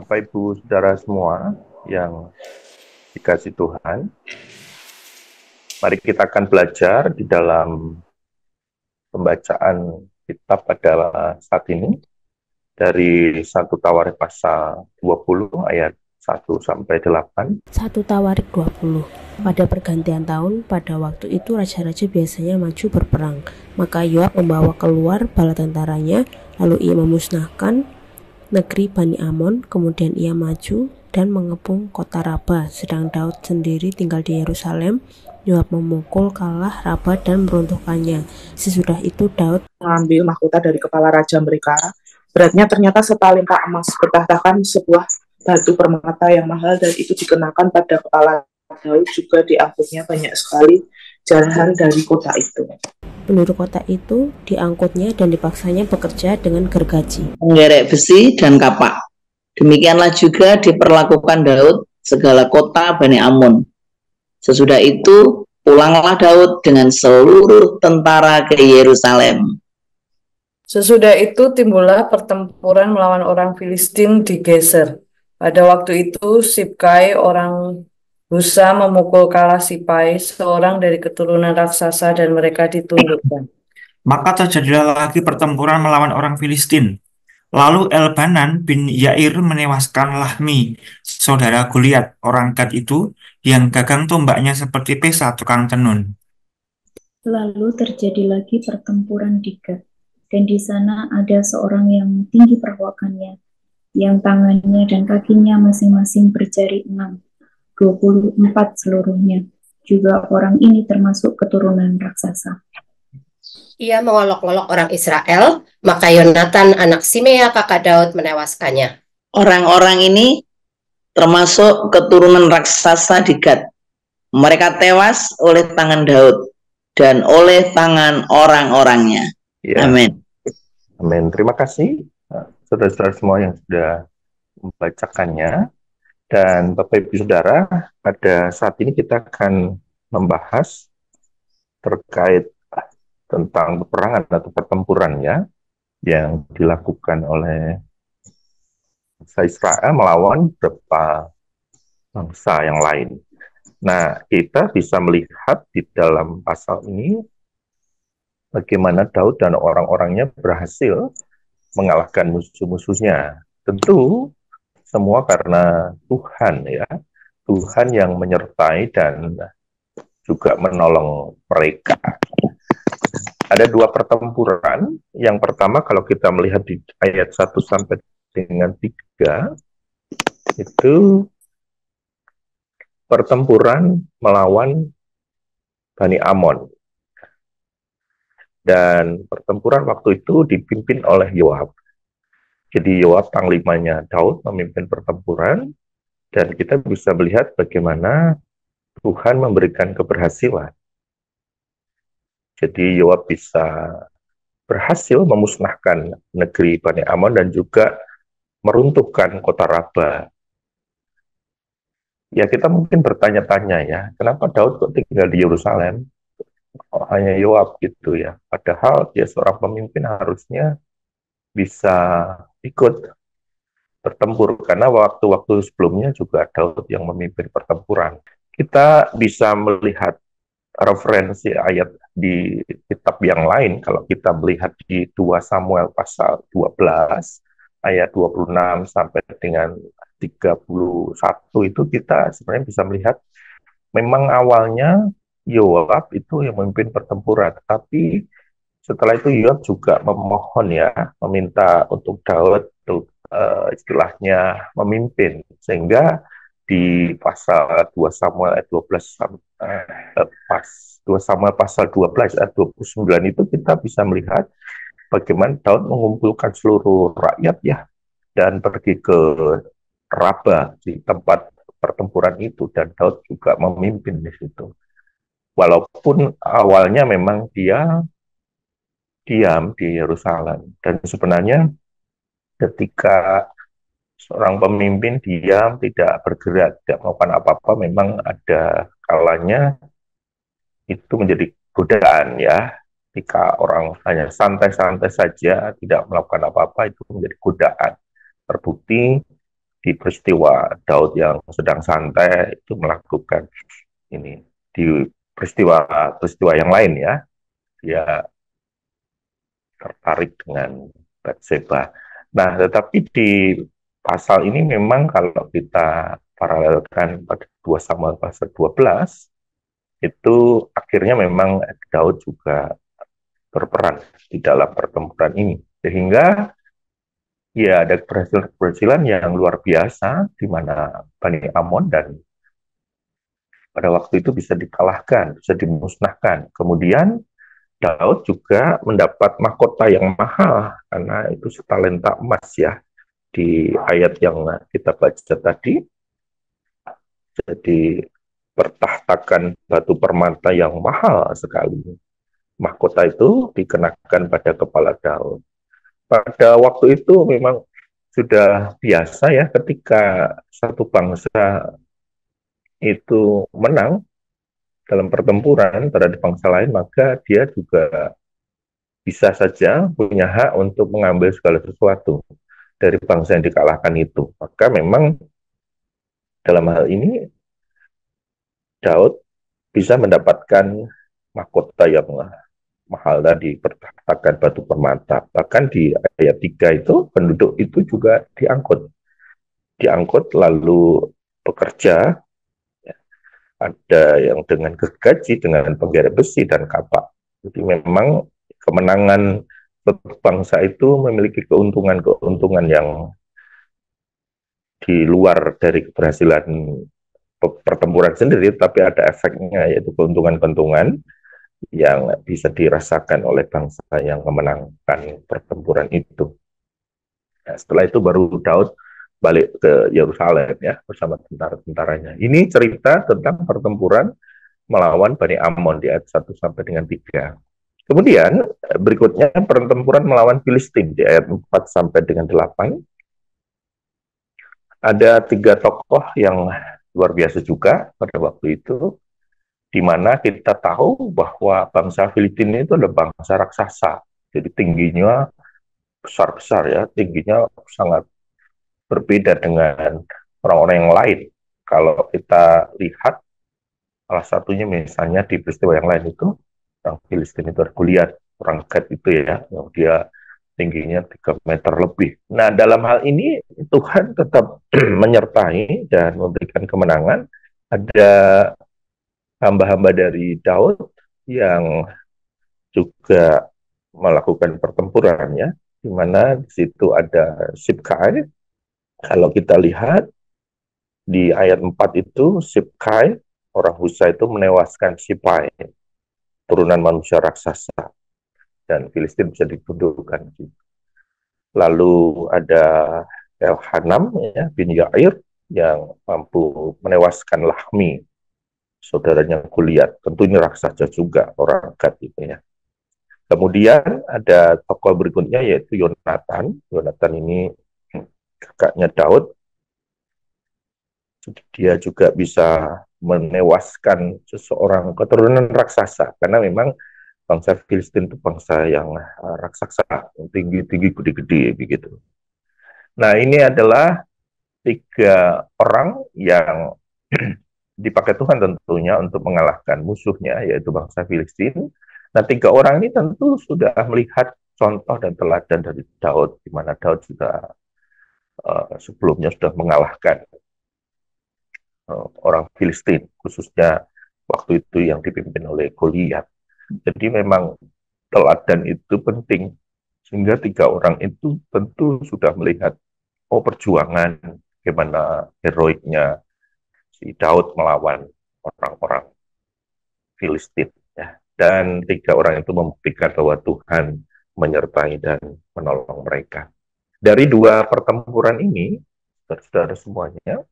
Bapak Ibu Saudara semua yang dikasih Tuhan, mari kita akan belajar di dalam pembacaan kitab pada saat ini dari 1 Tawarik pasal 20 ayat 1 sampai 8. 1 Tawarik 20. Pada pergantian tahun, pada waktu itu raja-raja biasanya maju berperang. Maka Yoab membawa keluar bala tentaranya, lalu ia memusnahkan negeri Bani Amon. Kemudian ia maju dan mengepung kota Raba, sedang Daud sendiri tinggal di Yerusalem. Yoab memukul kalah Raba dan meruntuhkannya. Sesudah itu Daud mengambil mahkota dari kepala raja mereka. Beratnya ternyata setalenta emas, bertahtakan sebuah batu permata yang mahal, dan itu dikenakan pada kepala Daud. Juga diangkutnya banyak sekali jarahan dari kota itu. penduduk kota itu diangkutnya dan dipaksanya bekerja dengan gergaji, menggerek besi dan kapak. Demikianlah juga diperlakukan Daud segala kota Bani Amon. Sesudah itu pulanglah Daud dengan seluruh tentara ke Yerusalem. Sesudah itu timbullah pertempuran melawan orang Filistin di Geser. Pada waktu itu Sibkai orang Husa memukul kalah Sipai, seorang dari keturunan raksasa, dan mereka ditundukkan. Maka terjadilah lagi pertempuran melawan orang Filistin. Lalu Elbanan bin Yair menewaskan Lahmi, saudara Goliat, orang Gad itu, yang gagang tombaknya seperti pesa tukang tenun. Lalu terjadi lagi pertempuran di Gad, dan di sana ada seorang yang tinggi perawakannya, yang tangannya dan kakinya masing-masing berjari 6, 24 seluruhnya. Juga orang ini termasuk keturunan raksasa. Ia mengolok-olok orang Israel, maka Yonatan anak Simea kakak Daud menewaskannya. Orang-orang ini termasuk keturunan raksasa di Gad. Mereka tewas oleh tangan Daud dan oleh tangan orang-orangnya. Ya. Amin. Amin. Terima kasih saudara-saudara semua yang sudah membacakannya. Dan Bapak Ibu Saudara, pada saat ini kita akan membahas terkait tentang peperangan atau pertempurannya yang dilakukan oleh bangsa Israel melawan beberapa bangsa yang lain. Nah, kita bisa melihat di dalam pasal ini bagaimana Daud dan orang-orangnya berhasil mengalahkan musuh-musuhnya. Tentu semua karena Tuhan, ya. Tuhan yang menyertai dan juga menolong mereka. Ada dua pertempuran. Yang pertama, kalau kita melihat di ayat 1 sampai dengan 3, itu pertempuran melawan Bani Amon. Dan pertempuran waktu itu dipimpin oleh Yoab. Jadi Yoab panglimanya Daud memimpin pertempuran, dan kita bisa melihat bagaimana Tuhan memberikan keberhasilan. Jadi Yoab bisa berhasil memusnahkan negeri Bani Amon dan juga meruntuhkan kota Raba. Ya, kita mungkin bertanya-tanya ya, kenapa Daud kok tinggal di Yerusalem? Oh, hanya Yoab gitu ya. Padahal dia seorang pemimpin, harusnya bisa ikut bertempur, karena waktu-waktu sebelumnya juga Daud yang memimpin pertempuran. Kita bisa melihat referensi ayat di kitab yang lain. Kalau kita melihat di 2 Samuel pasal 12 ayat 26 sampai dengan 31, itu kita sebenarnya bisa melihat memang awalnya Yoab itu yang memimpin pertempuran, tapi setelah itu Yoab juga memohon ya, meminta untuk Daud untuk istilahnya memimpin, sehingga di pasal 2 Samuel ayat 12 pas 2 Samuel pasal 12 ayat 29 itu kita bisa melihat bagaimana Daud mengumpulkan seluruh rakyat ya, dan pergi ke Raba di tempat pertempuran itu, dan Daud juga memimpin di situ. Walaupun awalnya memang dia diam di Yerusalem, dan sebenarnya ketika seorang pemimpin diam, tidak bergerak, tidak melakukan apa-apa, memang ada kalanya itu menjadi godaan ya. Ketika orang hanya santai-santai saja, tidak melakukan apa-apa, itu menjadi godaan. Terbukti di peristiwa Daud yang sedang santai itu melakukan ini. Di peristiwa yang lain ya, dia tertarik dengan Batseba. Nah, tetapi di pasal ini memang kalau kita paralelkan pada 2 Samuel pasal 12, itu akhirnya memang Daud juga berperan di dalam pertempuran ini. Sehingga ya ada keberhasilan yang luar biasa di mana Bani Amon dan pada waktu itu bisa dikalahkan, bisa dimusnahkan. Kemudian Daud juga mendapat mahkota yang mahal karena itu setalenta emas ya di ayat yang kita baca tadi. Jadi pertahtakan batu permata yang mahal sekali. Mahkota itu dikenakan pada kepala Daud. Pada waktu itu memang sudah biasa ya ketika satu bangsa itu menang dalam pertempuran terhadap bangsa lain, maka dia juga bisa saja punya hak untuk mengambil segala sesuatu dari bangsa yang dikalahkan itu. Maka memang dalam hal ini Daud bisa mendapatkan mahkota yang mahal tadi, pertahakan batu permata. Bahkan di ayat 3 itu penduduk itu juga diangkut lalu bekerja, ya. Ada yang dengan gergaji, dengan penggeret besi dan kapak. Jadi memang kemenangan bangsa itu memiliki keuntungan yang di luar dari keberhasilan pertempuran sendiri, tapi ada efeknya, yaitu keuntungan-keuntungan yang bisa dirasakan oleh bangsa yang memenangkan pertempuran itu. Nah, setelah itu baru Daud balik ke Yerusalem ya bersama tentara-tentaranya. Ini cerita tentang pertempuran melawan Bani Amon di ayat 1 sampai dengan 3. Kemudian berikutnya pertempuran melawan Filistin di ayat 4 sampai dengan 8. Ada 3 tokoh yang luar biasa juga pada waktu itu, di mana kita tahu bahwa bangsa Filipina itu adalah bangsa raksasa. Jadi tingginya besar-besar ya, tingginya sangat berbeda dengan orang-orang yang lain. Kalau kita lihat, salah satunya misalnya di peristiwa yang lain itu, orang Filistin itu Goliat, orang Gad itu ya, yang dia tingginya 3 meter lebih. Nah, dalam hal ini Tuhan tetap menyertai dan memberikan kemenangan. Ada hamba-hamba dari Daud yang juga melakukan pertempuran ya, di mana di situ ada Sibkai. Kalau kita lihat di ayat 4 itu, Sibkai, orang Husa itu menewaskan Sipai, turunan manusia raksasa, dan Filistin bisa ditundukkan. Lalu ada Elhanam ya, bin Yair yang mampu menewaskan Lahmi, saudaranya Goliat. Tentu ini raksasa juga, orang Gad itu ya. Kemudian ada tokoh berikutnya yaitu Yonatan. Yonatan ini kakaknya Daud. Dia juga bisa menewaskan seseorang keturunan raksasa, karena memang bangsa Filistin itu bangsa yang raksasa, tinggi-tinggi, gede-gede begitu. Nah, ini adalah 3 orang yang dipakai Tuhan tentunya untuk mengalahkan musuhnya, yaitu bangsa Filistin. Nah, 3 orang ini tentu sudah melihat contoh dan teladan dari Daud, di mana Daud sudah sebelumnya sudah mengalahkan orang Filistin, khususnya waktu itu yang dipimpin oleh Goliat. Jadi memang teladan itu penting, sehingga 3 orang itu tentu sudah melihat perjuangan bagaimana heroiknya si Daud melawan orang-orang Filistin ya. Dan 3 orang itu membuktikan bahwa Tuhan menyertai dan menolong mereka. Dari 2 pertempuran ini, saudara semuanya,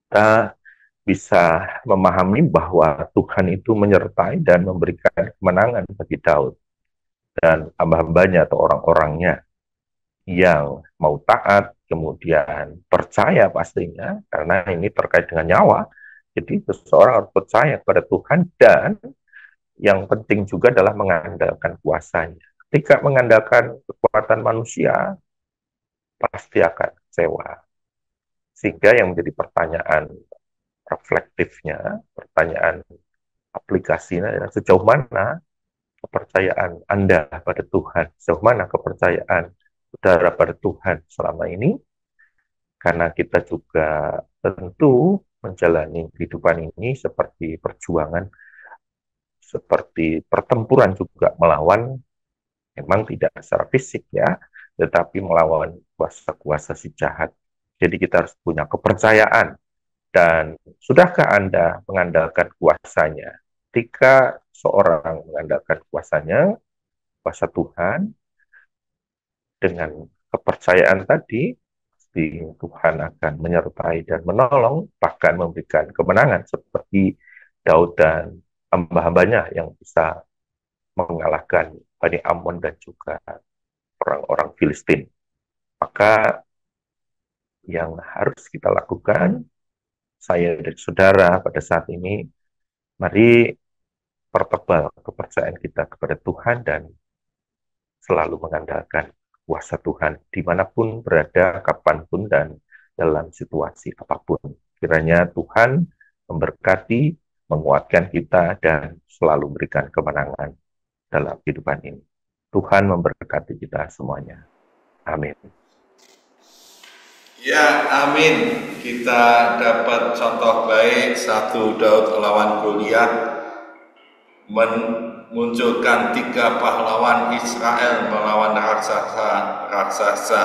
kita bisa memahami bahwa Tuhan itu menyertai dan memberikan kemenangan bagi Daud dan hamba-hambanya atau orang-orangnya yang mau taat, kemudian percaya pastinya, karena ini terkait dengan nyawa. Jadi seseorang harus percaya kepada Tuhan, dan yang penting juga adalah mengandalkan kuasanya. Ketika mengandalkan kekuatan manusia, pasti akan kecewa. Sehingga yang menjadi pertanyaan reflektifnya, pertanyaan aplikasinya adalah sejauh mana kepercayaan Anda pada Tuhan, sejauh mana kepercayaan saudara pada Tuhan selama ini, karena kita juga tentu menjalani kehidupan ini seperti perjuangan, seperti pertempuran juga melawan, memang tidak secara fisik ya, tetapi melawan kuasa-kuasa si jahat. Jadi kita harus punya kepercayaan. Dan sudahkah Anda mengandalkan kuasanya? Ketika seorang mengandalkan kuasanya, kuasa Tuhan, dengan kepercayaan tadi, pasti Tuhan akan menyertai dan menolong, bahkan memberikan kemenangan seperti Daud dan hamba-hambanya yang bisa mengalahkan Bani Ammon dan juga orang-orang Filistin. Maka yang harus kita lakukan, saya dan saudara pada saat ini, mari pertebal kepercayaan kita kepada Tuhan dan selalu mengandalkan kuasa Tuhan dimanapun berada, kapanpun, dan dalam situasi apapun. Kiranya Tuhan memberkati, menguatkan kita, dan selalu berikan kemenangan dalam kehidupan ini. Tuhan memberkati kita semuanya. Amin. Ya, amin. Kita dapat contoh baik 1 Daud lawan Goliat, memunculkan 3 pahlawan Israel melawan raksasa.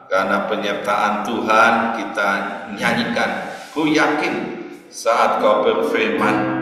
Karena penyertaan Tuhan kita nyanyikan, ku yakin saat kau berfirman.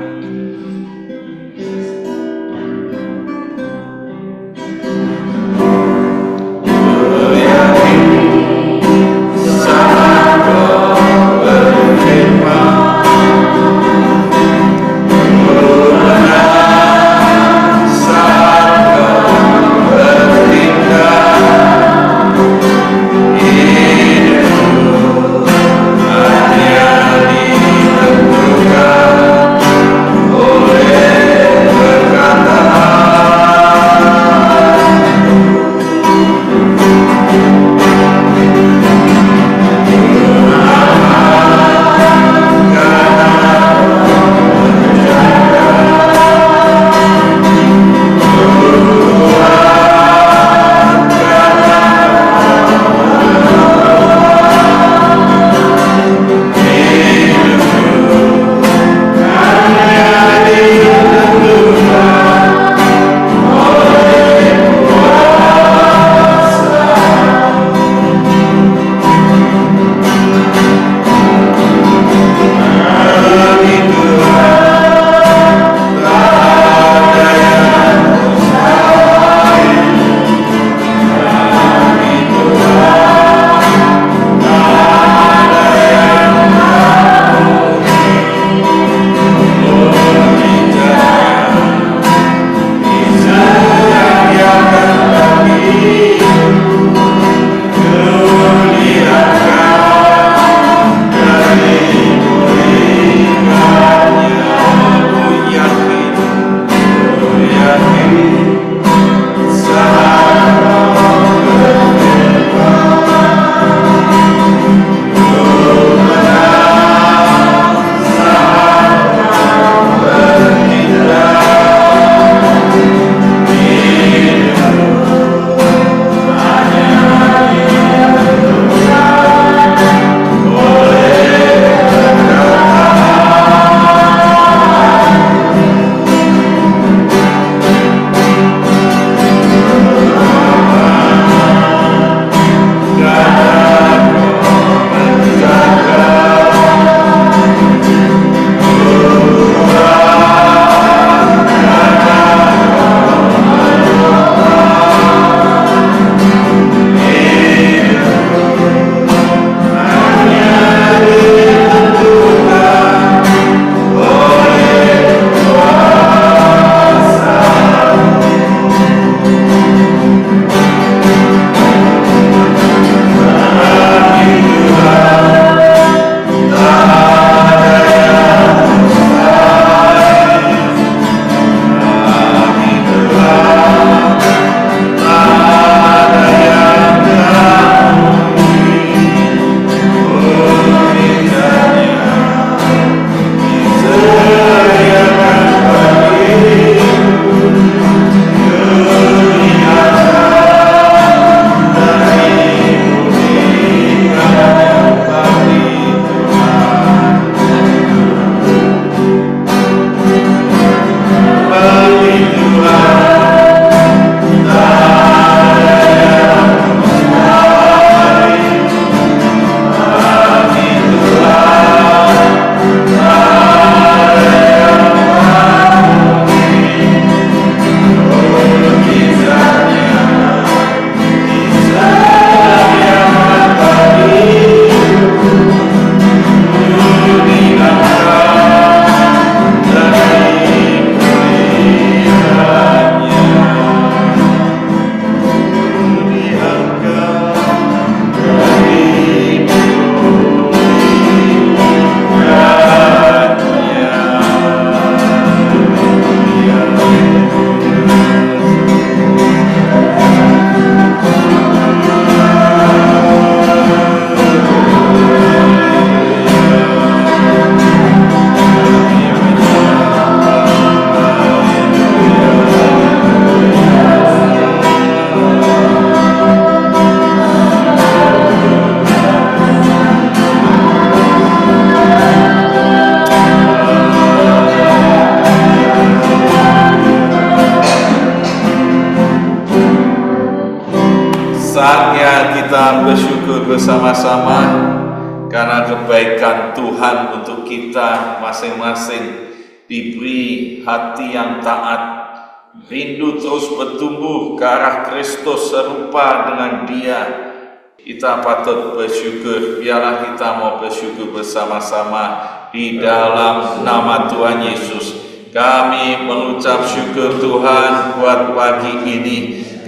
kita bersyukur bersama-sama karena kebaikan Tuhan untuk kita masing-masing, diberi hati yang taat, rindu terus bertumbuh ke arah Kristus serupa dengan Dia. Kita patut bersyukur. Biarlah kita mau bersyukur bersama-sama di dalam nama Tuhan Yesus. Kami mengucap syukur Tuhan buat pagi ini.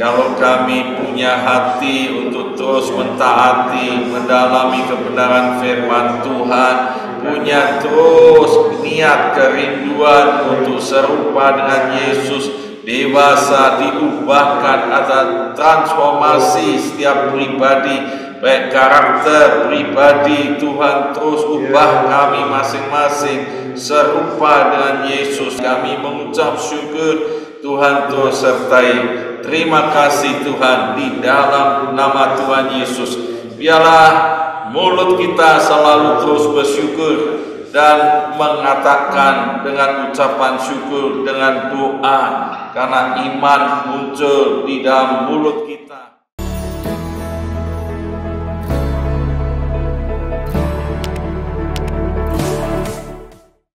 Kalau kami punya hati untuk terus mentaati, mendalami kebenaran firman Tuhan, punya terus niat kerinduan untuk serupa dengan Yesus, dewasa, diubahkan, ada transformasi setiap pribadi, baik karakter pribadi. Tuhan terus ubah kami masing-masing serupa dengan Yesus. Kami mengucap syukur, Tuhan terus sertai. Terima kasih Tuhan, di dalam nama Tuhan Yesus. Biarlah mulut kita selalu terus bersyukur dan mengatakan dengan ucapan syukur, dengan doa, karena iman muncul di dalam mulut kita.